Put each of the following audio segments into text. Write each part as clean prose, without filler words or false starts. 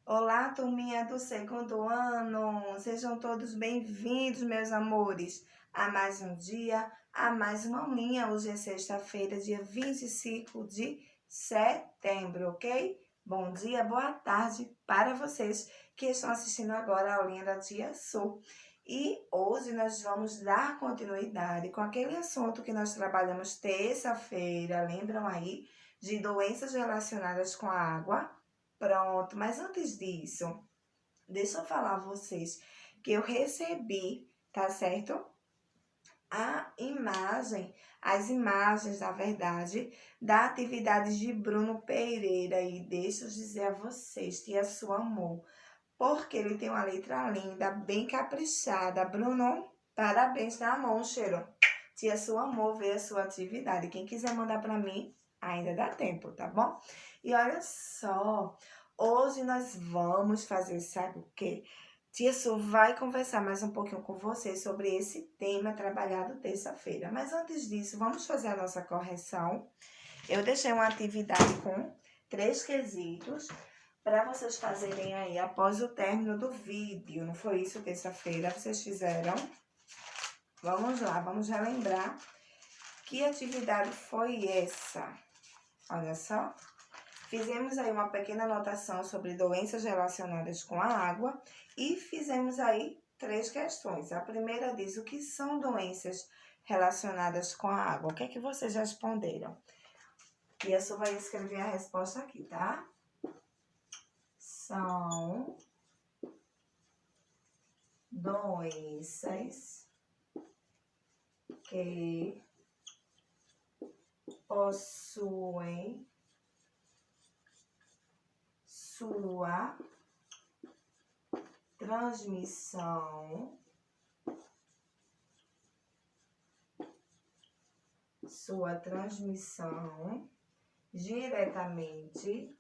Olá, turminha do segundo ano! Sejam todos bem-vindos, meus amores, a mais um dia, a mais uma aulinha. Hoje é sexta-feira, dia 25 de setembro, ok? Bom dia, boa tarde para vocês que estão assistindo agora a aulinha da Tia Su. E hoje nós vamos dar continuidade com aquele assunto que nós trabalhamos terça-feira, lembram aí? De doenças relacionadas com a água. Pronto, mas antes disso, deixa eu falar a vocês que eu recebi, tá certo? As imagens, na verdade, da atividade de Bruno Pereira. E deixa eu dizer a vocês, tia Su amor, porque ele tem uma letra linda, bem caprichada. Bruno, parabéns, tá, amor? Um cheiro. Tia Su amor, ver a sua atividade. Quem quiser mandar para mim, ainda dá tempo, tá bom? E olha só, hoje nós vamos fazer, sabe o quê? Tia Su vai conversar mais um pouquinho com você sobre esse tema trabalhado terça-feira. Mas antes disso, vamos fazer a nossa correção. Eu deixei uma atividade com 3 quesitos para vocês fazerem aí após o término do vídeo. Não foi isso terça-feira? Vocês fizeram? Vamos lá, vamos relembrar que atividade foi essa. Olha só. Fizemos aí uma pequena anotação sobre doenças relacionadas com a água e fizemos aí 3 questões. A primeira diz o que são doenças relacionadas com a água. O que é que vocês responderam? E eu só vai escrever a resposta aqui, tá? São doenças que possuem sua transmissão diretamente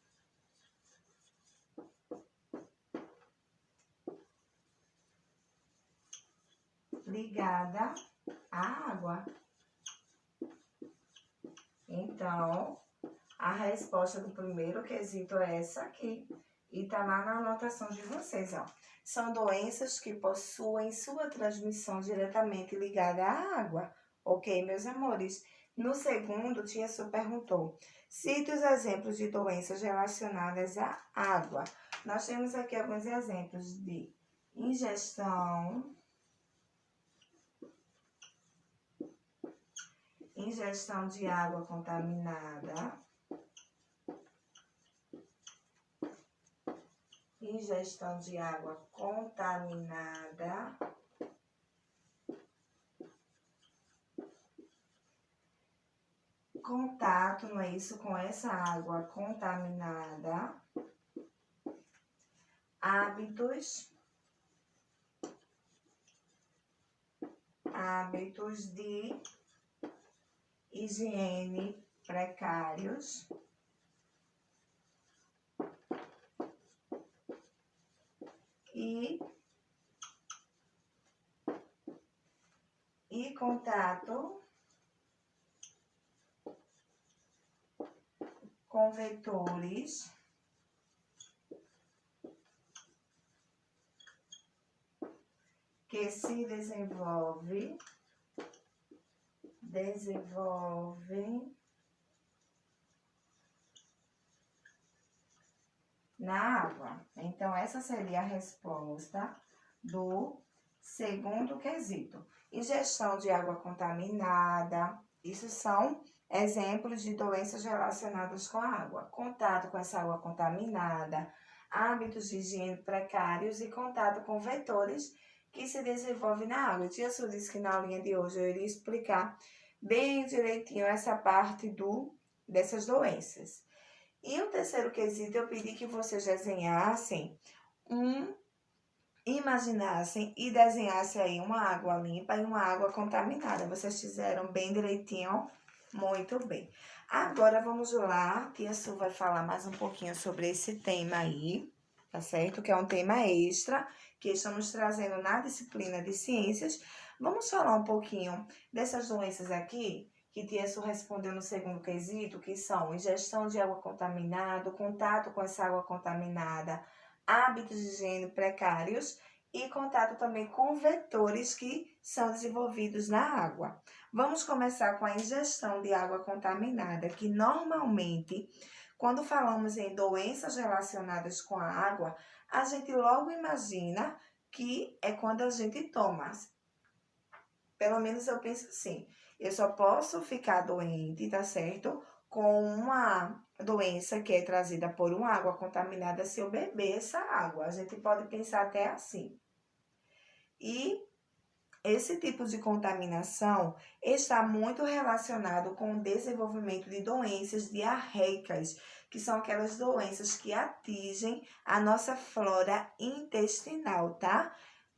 ligada à água. Então, a resposta do primeiro quesito é essa aqui. E tá lá na anotação de vocês, ó. São doenças que possuem sua transmissão diretamente ligada à água. Ok, meus amores? No segundo, tia Su perguntou: cite os exemplos de doenças relacionadas à água. Nós temos aqui alguns exemplos de ingestão de água contaminada, contato, não é isso, com essa água contaminada, hábitos de higiene precários e contato com vetores que se desenvolvem na água. Então, essa seria a resposta do segundo quesito. Ingestão de água contaminada, isso são exemplos de doenças relacionadas com a água. Contato com essa água contaminada, hábitos de higiene precários e contato com vetores que se desenvolvem na água. Tia Su disse que na aulinha de hoje eu iria explicar bem direitinho essa parte dessas doenças. E o terceiro quesito, eu pedi que vocês desenhassem imaginassem e desenhassem aí uma água limpa e uma água contaminada. Vocês fizeram bem direitinho? Muito bem. Agora vamos lá, tia Su vai falar mais um pouquinho sobre esse tema aí, tá certo? Que é um tema extra que estamos trazendo na disciplina de ciências. Vamos falar um pouquinho dessas doenças aqui, que tia Su respondeu no segundo quesito, que são ingestão de água contaminada, contato com essa água contaminada, hábitos de higiene precários e contato também com vetores que são desenvolvidos na água. Vamos começar com a ingestão de água contaminada, que normalmente, quando falamos em doenças relacionadas com a água, a gente logo imagina que é quando a gente toma. Pelo menos eu penso assim, eu só posso ficar doente, tá certo? Com uma doença que é trazida por uma água contaminada se eu beber essa água. A gente pode pensar até assim. E esse tipo de contaminação está muito relacionado com o desenvolvimento de doenças diarreicas, que são aquelas doenças que atingem a nossa flora intestinal, tá?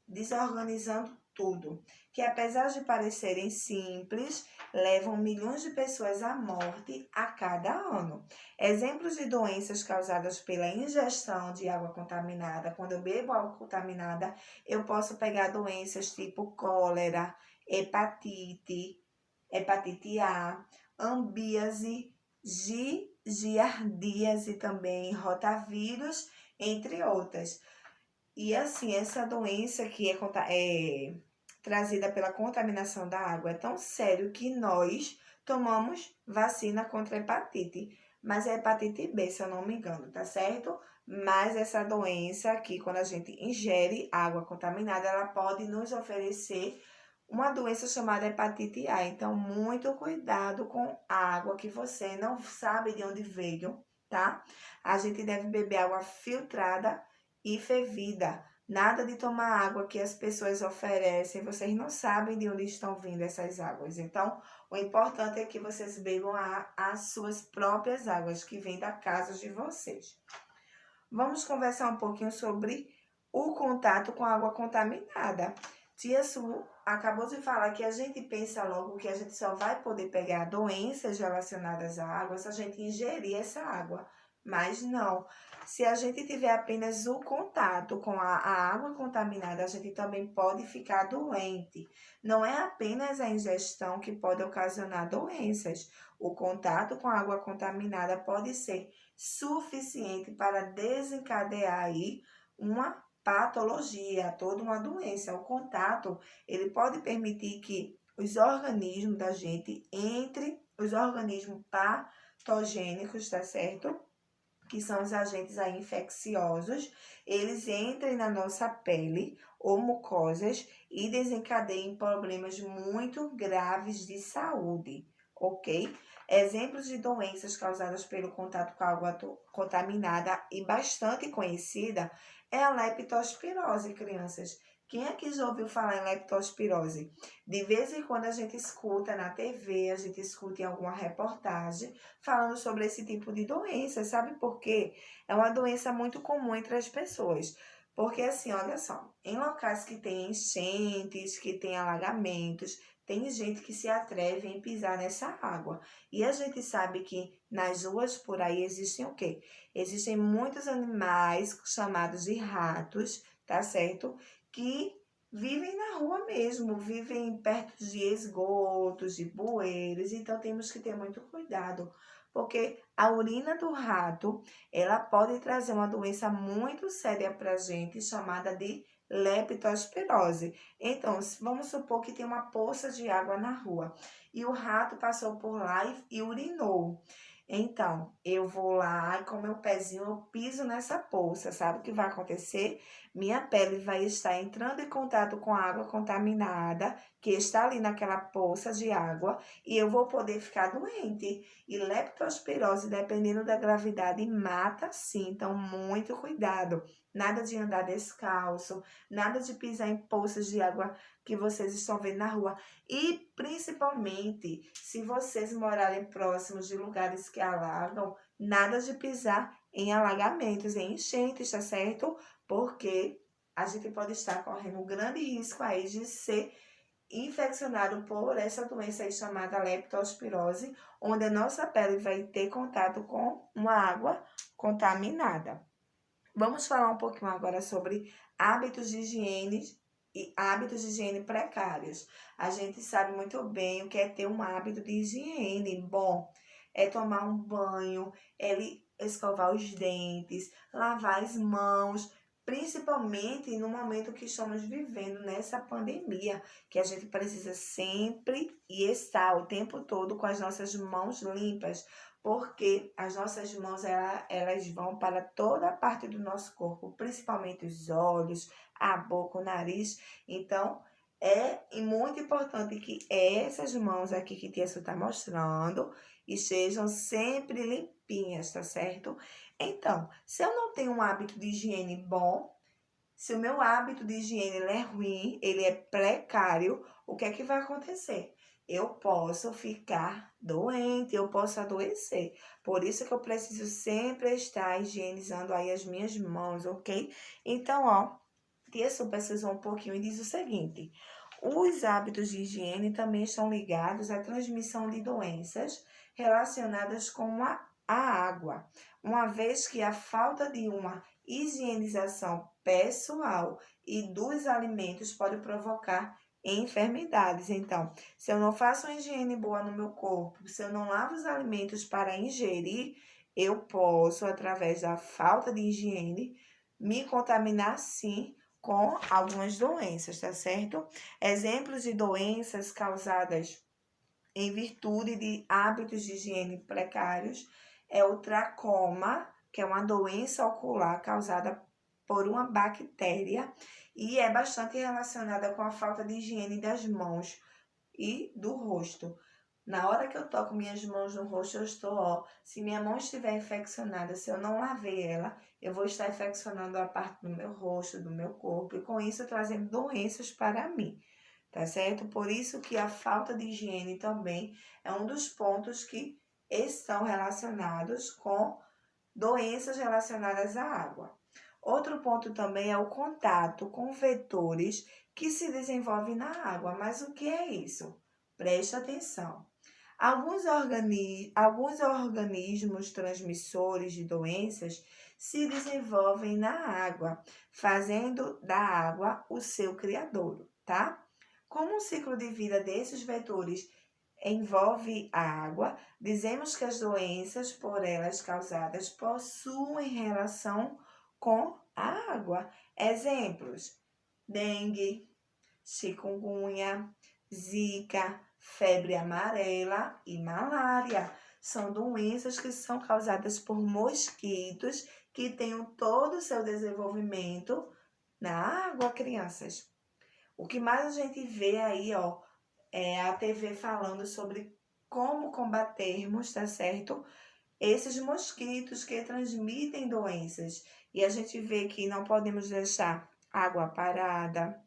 Desorganizando tudo, que apesar de parecerem simples, levam milhões de pessoas à morte a cada ano. Exemplos de doenças causadas pela ingestão de água contaminada. Quando eu bebo água contaminada, eu posso pegar doenças tipo cólera, hepatite A, ambíase, giardíase também, rotavírus, entre outras. E assim, essa doença que é trazida pela contaminação da água é tão sério que nós tomamos vacina contra a hepatite. Mas é hepatite B, se eu não me engano, tá certo? Mas essa doença aqui, quando a gente ingere água contaminada, ela pode nos oferecer uma doença chamada hepatite A. Então, muito cuidado com a água que você não sabe de onde veio, tá? A gente deve beber água filtrada e fervida. Nada de tomar água que as pessoas oferecem, vocês não sabem de onde estão vindo essas águas. Então, o importante é que vocês bebam as suas próprias águas, que vêm da casa de vocês. Vamos conversar um pouquinho sobre o contato com a água contaminada. Tia Su acabou de falar que a gente pensa logo que a gente só vai poder pegar doenças relacionadas à água se a gente ingerir essa água. Mas não. Se a gente tiver apenas o contato com a água contaminada, a gente também pode ficar doente. Não é apenas a ingestão que pode ocasionar doenças. O contato com a água contaminada pode ser suficiente para desencadear aí uma patologia, toda uma doença. O contato, ele pode permitir que os organismos da gente entre os organismos patogênicos, tá certo? Que são os agentes aí infecciosos, eles entrem na nossa pele ou mucosas e desencadeiem problemas muito graves de saúde, ok? Exemplos de doenças causadas pelo contato com a água contaminada e bastante conhecida é a leptospirose, crianças. Quem aqui já ouviu falar em leptospirose? De vez em quando a gente escuta na TV, a gente escuta em alguma reportagem falando sobre esse tipo de doença. Sabe por quê? É uma doença muito comum entre as pessoas. Porque assim, olha só, em locais que tem enchentes, que tem alagamentos, tem gente que se atreve em pisar nessa água. E a gente sabe que nas ruas por aí existem o quê? Existem muitos animais chamados de ratos, tá certo? Que vivem na rua mesmo, vivem perto de esgotos, de bueiros, então temos que ter muito cuidado, porque a urina do rato, ela pode trazer uma doença muito séria para a gente, chamada de leptospirose. Então, vamos supor que tem uma poça de água na rua e o rato passou por lá e urinou. Então, eu vou lá e com meu pezinho eu piso nessa poça. Sabe o que vai acontecer? Minha pele vai estar entrando em contato com a água contaminada que está ali naquela poça de água e eu vou poder ficar doente. E leptospirose, dependendo da gravidade, mata sim. Então, muito cuidado. Nada de andar descalço, nada de pisar em poças de água que vocês estão vendo na rua. E, principalmente, se vocês morarem próximos de lugares que alagam, nada de pisar em alagamentos, em enchentes, tá certo? Porque a gente pode estar correndo um grande risco aí de ser infeccionado por essa doença aí chamada leptospirose, onde a nossa pele vai ter contato com uma água contaminada. Vamos falar um pouquinho agora sobre hábitos de higiene e hábitos de higiene precários. A gente sabe muito bem o que é ter um hábito de higiene bom. É tomar um banho, escovar os dentes, lavar as mãos, principalmente no momento que estamos vivendo nessa pandemia, que a gente precisa sempre e estar o tempo todo com as nossas mãos limpas, porque as nossas mãos elas vão para toda a parte do nosso corpo, principalmente os olhos, a boca, o nariz. Então, é muito importante que essas mãos aqui que Tia Su está mostrando estejam sempre limpinhas, tá certo? Então, se eu não tenho um hábito de higiene bom, se o meu hábito de higiene ele é ruim, ele é precário, o que é que vai acontecer? Eu posso ficar doente, eu posso adoecer. Por isso que eu preciso sempre estar higienizando aí as minhas mãos, ok? Então, ó, Tia Su pesquisou um pouquinho e diz o seguinte: os hábitos de higiene também estão ligados à transmissão de doenças relacionadas com a água, uma vez que a falta de uma higienização pessoal e dos alimentos pode provocar enfermidades. Então, se eu não faço uma higiene boa no meu corpo, se eu não lavo os alimentos para ingerir, eu posso, através da falta de higiene, me contaminar sim com algumas doenças, tá certo? Exemplos de doenças causadas em virtude de hábitos de higiene precários é o tracoma, que é uma doença ocular causada por uma bactéria e é bastante relacionada com a falta de higiene das mãos e do rosto. Na hora que eu toco minhas mãos no rosto, eu estou, ó, se minha mão estiver infeccionada, se eu não lavei ela, eu vou estar infeccionando a parte do meu rosto, do meu corpo, e com isso trazendo doenças para mim, tá certo? Por isso que a falta de higiene também é um dos pontos que estão relacionados com doenças relacionadas à água. Outro ponto também é o contato com vetores que se desenvolvem na água. Mas o que é isso? Preste atenção. Alguns organismos transmissores de doenças se desenvolvem na água, fazendo da água o seu criador, tá? Como o ciclo de vida desses vetores envolve a água, dizemos que as doenças por elas causadas possuem relação com a água. Exemplos: dengue, chikungunya, zika, febre amarela e malária. São doenças que são causadas por mosquitos que têm todo o seu desenvolvimento na água, crianças. O que mais a gente vê aí, ó, é a TV falando sobre como combatermos, tá certo? Esses mosquitos que transmitem doenças. E a gente vê que não podemos deixar água parada,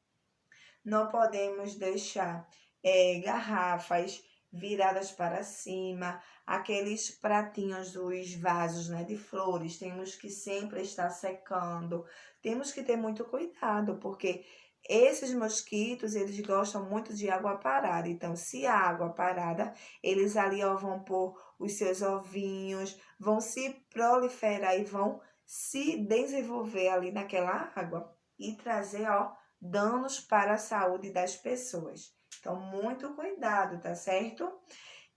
não podemos deixar garrafas viradas para cima, aqueles pratinhos dos vasos, né, de flores, temos que sempre estar secando. Temos que ter muito cuidado, porque esses mosquitos, eles gostam muito de água parada. Então, se a água parada, eles ali ó, vão pôr os seus ovinhos, vão se proliferar e vão se desenvolver ali naquela água e trazer, ó, danos para a saúde das pessoas. Então, muito cuidado, tá certo?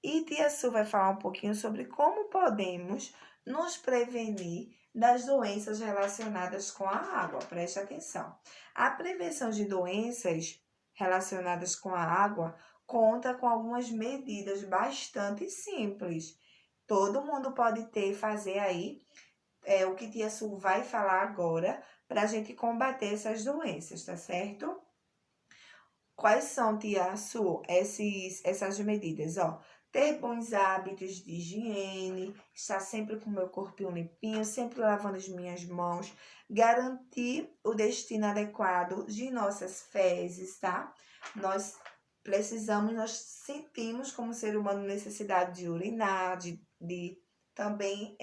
E Tia Su vai falar um pouquinho sobre como podemos nos prevenir das doenças relacionadas com a água. Preste atenção. A prevenção de doenças relacionadas com a água conta com algumas medidas bastante simples. Todo mundo pode fazer aí o que Tia Su vai falar agora para a gente combater essas doenças, tá certo? Quais são, Tia Su, essas medidas? Ó, ter bons hábitos de higiene, estar sempre com o meu corpinho limpinho, sempre lavando as minhas mãos, garantir o destino adequado de nossas fezes, tá? Nós sentimos como ser humano necessidade de urinar, de também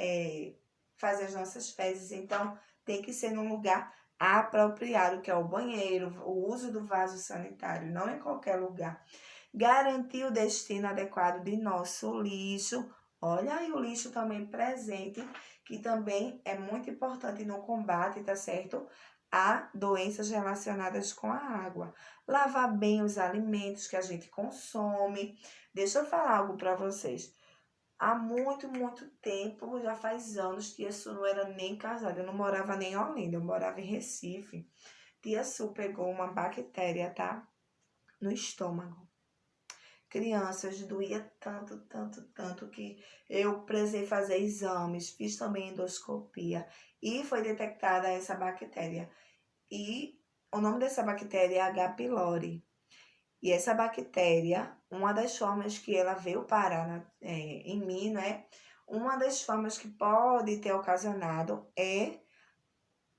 fazer as nossas fezes, então tem que ser num lugar apropriado, que é o banheiro, o uso do vaso sanitário, não em qualquer lugar. Garantir o destino adequado de nosso lixo. Olha aí o lixo também presente, que também é muito importante no combate, tá certo? A doenças relacionadas com a água. Lavar bem os alimentos que a gente consome. Deixa eu falar algo para vocês. há muito, muito tempo, já faz anos, tia Su não era nem casada, eu não morava nem em Olinda, eu morava em Recife. Tia Su pegou uma bactéria, tá? No estômago. Crianças, doía tanto, tanto, tanto que eu precisei fazer exames, fiz também endoscopia e foi detectada essa bactéria. E o nome dessa bactéria é H. pylori. E essa bactéria, uma das formas que ela veio parar em mim, né? Uma das formas que pode ter ocasionado é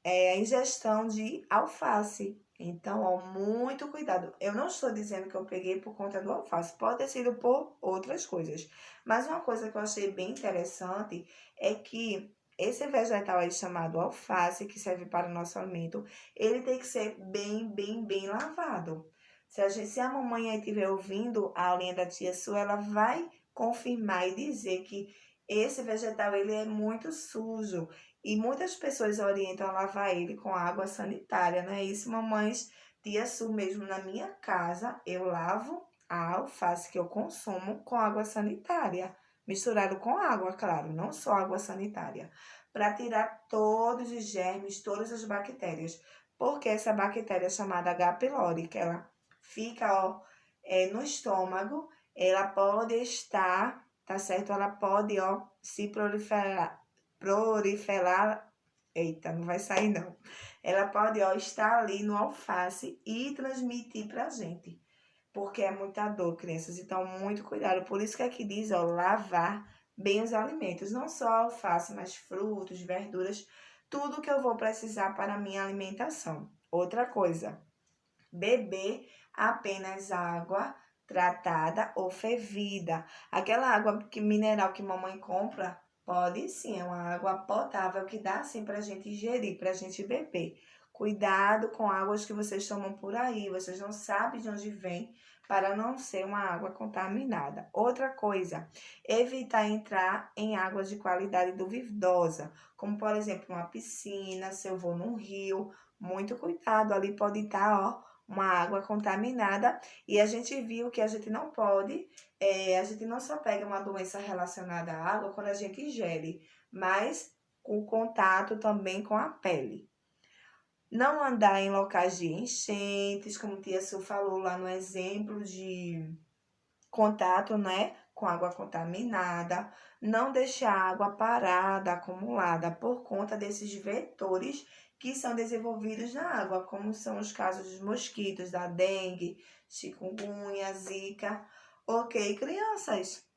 a ingestão de alface. Então, ó, muito cuidado. Eu não estou dizendo que eu peguei por conta do alface, pode ter sido por outras coisas. Mas uma coisa que eu achei bem interessante é que esse vegetal aí chamado alface, que serve para o nosso alimento, ele tem que ser bem, bem, bem lavado. Se a mamãe aí estiver ouvindo a aulinha da tia sua, ela vai confirmar e dizer que esse vegetal ele é muito sujo. E muitas pessoas orientam a lavar ele com água sanitária, não é isso, mamães? Tia Su, mesmo na minha casa, eu lavo a alface que eu consumo com água sanitária. Misturado com água, claro, não só água sanitária. Para tirar todos os germes, todas as bactérias. Porque essa bactéria chamada H. pylori, que ela fica, ó, no estômago, ela pode estar, tá certo? Ela pode, ó, se proliferar, eita, não vai sair não. Ela pode, ó, estar ali no alface e transmitir pra gente. Porque é muita dor, crianças. Então, muito cuidado. Por isso que aqui diz, ó, lavar bem os alimentos. Não só alface, mas frutos, verduras. Tudo que eu vou precisar para a minha alimentação. Outra coisa, beber apenas água tratada ou fervida. Aquela água mineral que mamãe compra, pode sim, é uma água potável que dá sim pra gente ingerir, pra gente beber. Cuidado com águas que vocês tomam por aí, vocês não sabem de onde vem, para não ser uma água contaminada. Outra coisa, evitar entrar em águas de qualidade duvidosa, como por exemplo uma piscina, se eu vou num rio, muito cuidado, ali pode estar, ó, uma água contaminada e a gente viu que a gente não pode, a gente não só pega uma doença relacionada à água quando a gente ingere, mas com contato também com a pele. Não andar em locais de enchentes, como tia Su falou lá no exemplo de contato, né, com água contaminada, não deixar a água parada, acumulada, por conta desses vetores que são desenvolvidos na água, como são os casos dos mosquitos, da dengue, chikungunya, zika. Ok, crianças?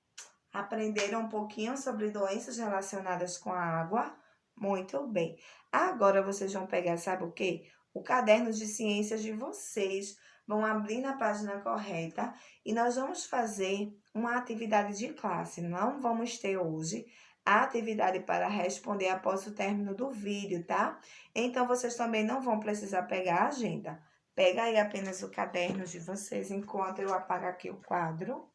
Aprenderam um pouquinho sobre doenças relacionadas com a água? Muito bem. Agora vocês vão pegar, sabe o quê? O caderno de ciências de vocês. Vão abrir na página correta e nós vamos fazer uma atividade de classe. Não vamos ter hoje a atividade para responder após o término do vídeo, tá? Então, vocês também não vão precisar pegar a agenda. Pega aí apenas o caderno de vocês enquanto eu apago aqui o quadro,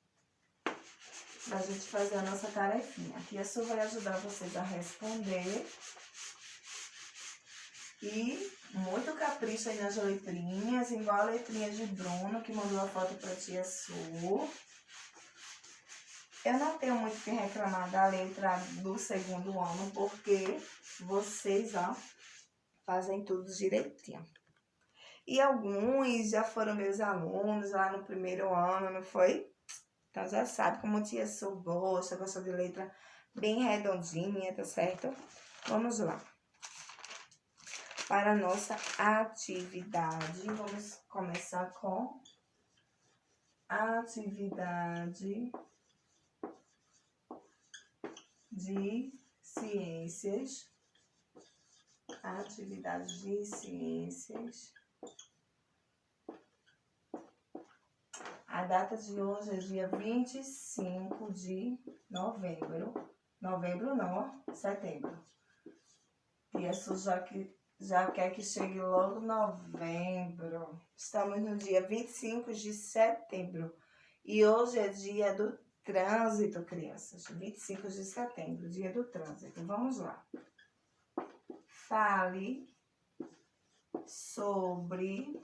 para a gente fazer a nossa tarefinha. Aqui a Su vai ajudar vocês a responder. E muito capricho aí nas letrinhas, igual a letrinha de Bruno, que mandou a foto pra tia Su. Eu não tenho muito o que reclamar da letra do segundo ano, porque vocês, ó, fazem tudo direitinho. E alguns já foram meus alunos lá no primeiro ano, não foi? Então já sabe como tia Su gosta de letra bem redondinha, tá certo? Vamos lá. Para a nossa atividade, vamos começar com atividade de ciências. Atividade de ciências. A data de hoje é dia 25 de novembro. Novembro não, setembro. E a Su já quer que chegue logo novembro. Estamos no dia 25 de setembro. E hoje é dia do trânsito, crianças. 25 de setembro, dia do trânsito. Vamos lá. Fale sobre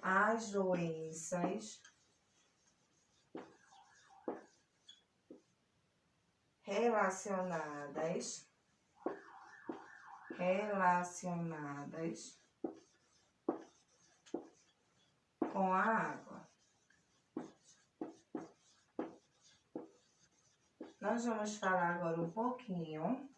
as doenças relacionadas com a água. Nós vamos falar agora um pouquinho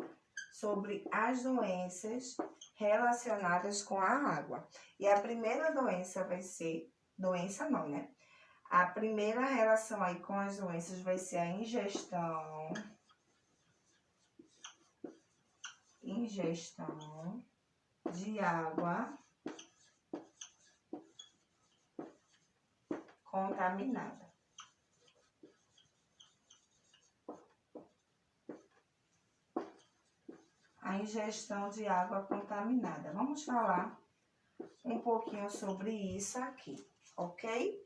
sobre as doenças relacionadas com a água. E a primeira doença vai ser, doença não, né? A primeira relação aí com as doenças vai ser a ingestão de água contaminada. A ingestão de água contaminada. Vamos falar um pouquinho sobre isso aqui, ok?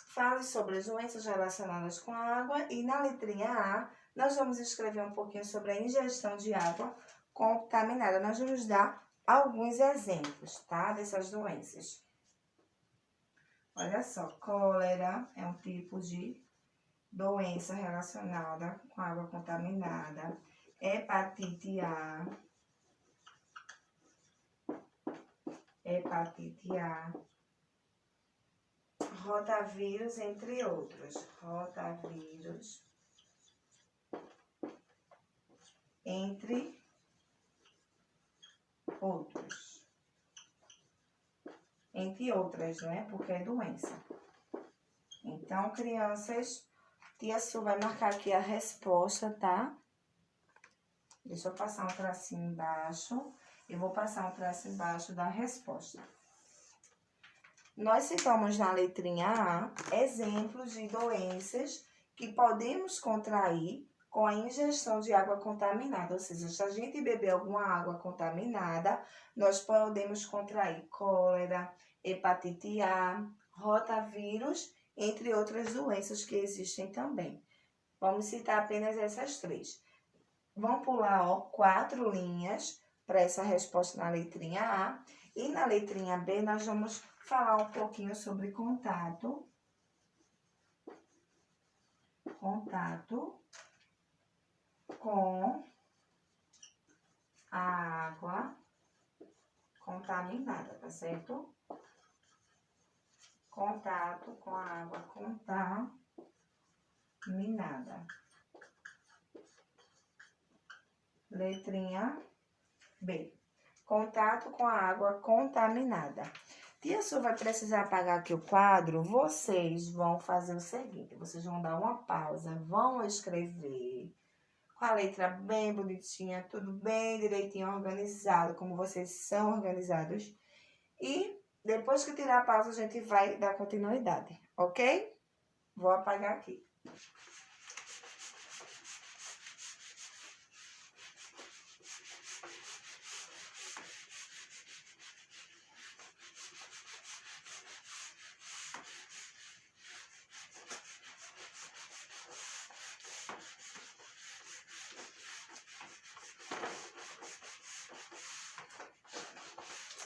Fale sobre as doenças relacionadas com a água e na letrinha A, nós vamos escrever um pouquinho sobre a ingestão de água contaminada. Nós vamos dar alguns exemplos, tá? Dessas doenças. Olha só, cólera é um tipo de doença relacionada com água contaminada. Hepatite A, rotavírus, entre outros. Entre outras, não é? Porque é doença. Então, crianças, tia Su vai marcar aqui a resposta, tá? Deixa eu passar um tracinho embaixo. Eu vou passar um traço embaixo da resposta. Nós citamos na letrinha A exemplos de doenças que podemos contrair com a ingestão de água contaminada. Ou seja, se a gente beber alguma água contaminada, nós podemos contrair cólera, hepatite A, rotavírus, entre outras doenças que existem também. Vamos citar apenas essas três. Vamos pular, 4 linhas para essa resposta na letrinha A. E na letrinha B, nós vamos falar um pouquinho sobre contato com a água contaminada, tá certo? Contato com a água contaminada. Letrinha B. Contato com a água contaminada. Tia Su vai precisar apagar aqui o quadro. Vocês vão fazer o seguinte. Vocês vão dar uma pausa. Vão escrever com a letra bem bonitinha. Tudo bem direitinho, organizado. Como vocês são organizados. E depois que tirar a pausa, a gente vai dar continuidade. Ok? Vou apagar aqui.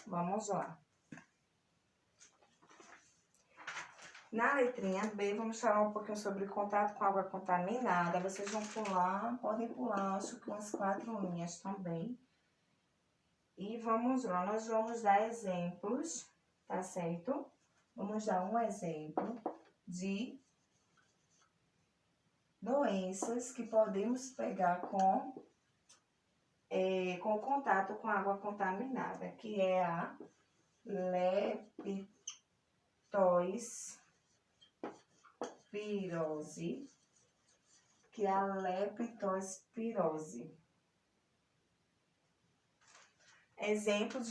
Vamos lá. Na letrinha B, vamos falar um pouquinho sobre contato com água contaminada. Vocês vão pular, podem pular, acho que umas 4 linhas também. E vamos lá, nós vamos dar exemplos, tá certo? Vamos dar um exemplo de doenças que podemos pegar com contato com água contaminada, que é a leptospirose, Exemplo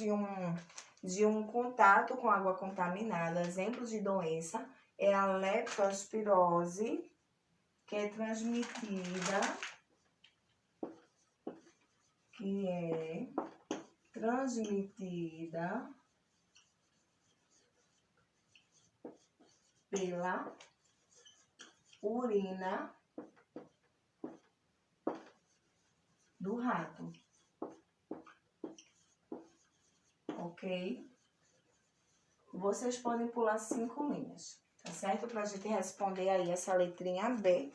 de um contato com água contaminada, exemplo de doença, é a leptospirose, que é transmitida pela urina do rato. Ok? Vocês podem pular 5 linhas, tá certo? Pra gente responder aí essa letrinha B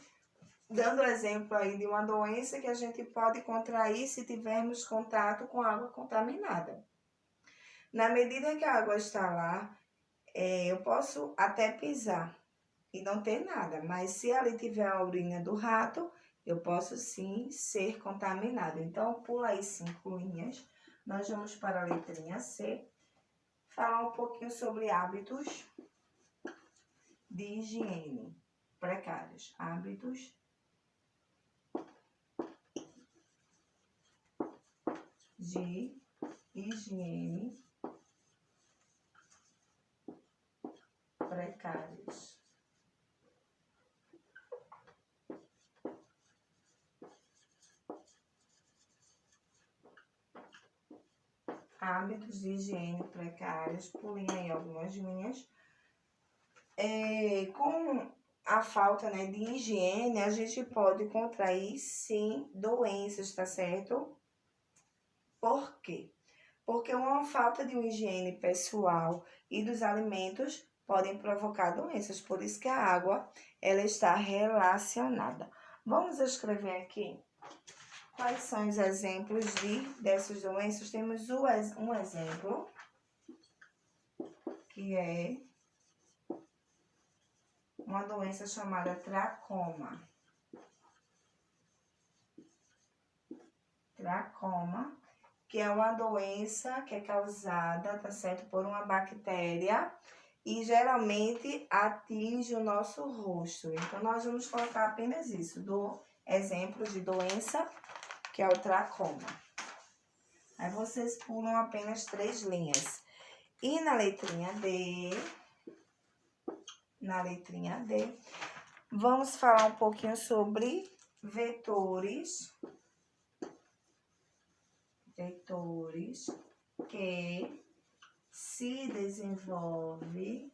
dando exemplo aí de uma doença que a gente pode contrair se tivermos contato com água contaminada. Na medida que a água está lá, eu posso até pisar e não ter nada, mas se ali tiver a urina do rato, eu posso sim ser contaminado. Então, pula aí 5 linhas. Nós vamos para a letrinha C, falar um pouquinho sobre hábitos de higiene precários. Hábitos de higiene precários. Hábitos de higiene precários, pulem aí algumas linhas. Com a falta, né, de higiene, a gente pode contrair, sim, doenças, tá certo? Por quê? Porque uma falta de uma higiene pessoal e dos alimentos podem provocar doenças, por isso que a água, ela está relacionada. Vamos escrever aqui quais são os exemplos dessas doenças. Temos um exemplo, que é uma doença chamada tracoma. Tracoma, que é uma doença que é causada, tá certo, por uma bactéria e geralmente atinge o nosso rosto. Então, nós vamos colocar apenas isso, do exemplo de doença, que é o tracoma. Aí, vocês pulam apenas 3 linhas. E na letrinha D, vamos falar um pouquinho sobre vetores que se desenvolvem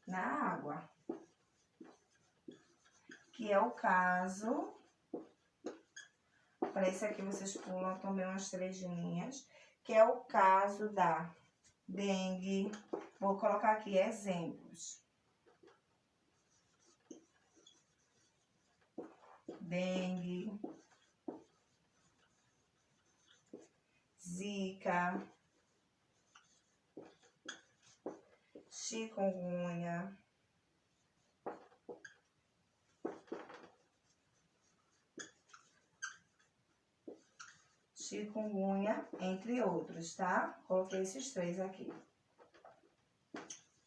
na água, que é o caso, para esse aqui vocês pulam também umas 3 linhas, que é o caso da dengue. Vou colocar aqui exemplos. Dengue, zika, chikungunya, entre outros, tá? Coloquei esses 3 aqui.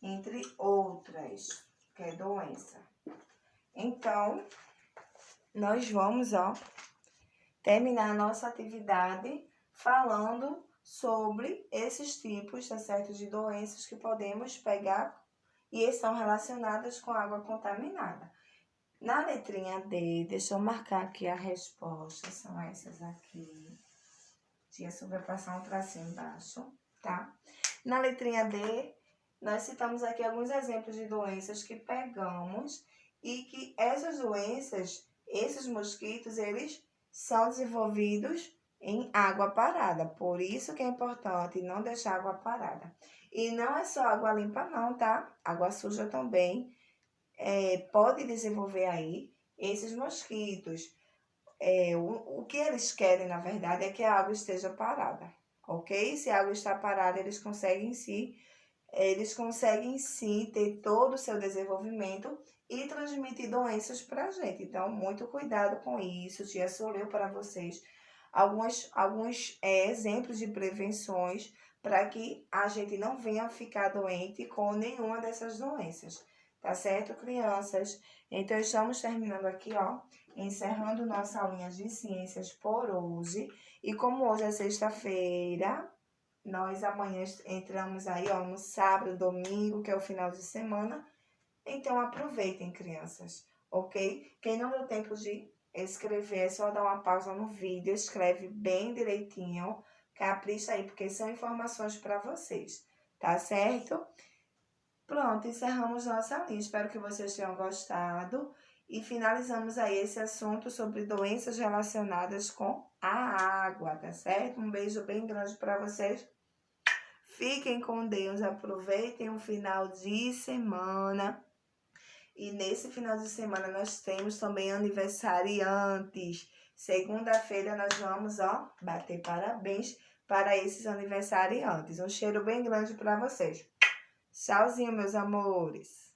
Entre outras, que é doença. Então, nós vamos, terminar a nossa atividade falando sobre esses tipos, tá certo, de doenças que podemos pegar e estão relacionadas com água contaminada. Na letrinha D, deixa eu marcar aqui a resposta, são essas aqui. Tinha sobre passar um tracinho embaixo, tá? Na letrinha D, nós citamos aqui alguns exemplos de doenças que pegamos e que essas doenças, esses mosquitos, eles são desenvolvidos em água parada. Por isso que é importante não deixar água parada. E não é só água limpa não, tá? Água suja também pode desenvolver aí esses mosquitos. O que eles querem, na verdade, é que a água esteja parada, ok? Se a água está parada, eles conseguem sim ter todo o seu desenvolvimento e transmitir doenças para a gente. Então, muito cuidado com isso. Tia Sol leu para vocês alguns exemplos de prevenções para que a gente não venha ficar doente com nenhuma dessas doenças. Tá certo, crianças? Então, estamos terminando aqui, encerrando nossa aulinha de ciências por hoje. E como hoje é sexta-feira, nós amanhã entramos aí, no sábado, domingo, que é o final de semana. Então, aproveitem, crianças, ok? Quem não deu tempo de escrever, é só dar uma pausa no vídeo, escreve bem direitinho, capricha aí, porque são informações para vocês, tá certo? Pronto, encerramos nossa aulinha. Espero que vocês tenham gostado. E finalizamos aí esse assunto sobre doenças relacionadas com a água, tá certo? Um beijo bem grande para vocês. Fiquem com Deus, aproveitem o final de semana. E nesse final de semana nós temos também aniversariantes. Segunda-feira nós vamos, ó, bater parabéns para esses aniversariantes. Um cheiro bem grande para vocês. Tchauzinho, meus amores.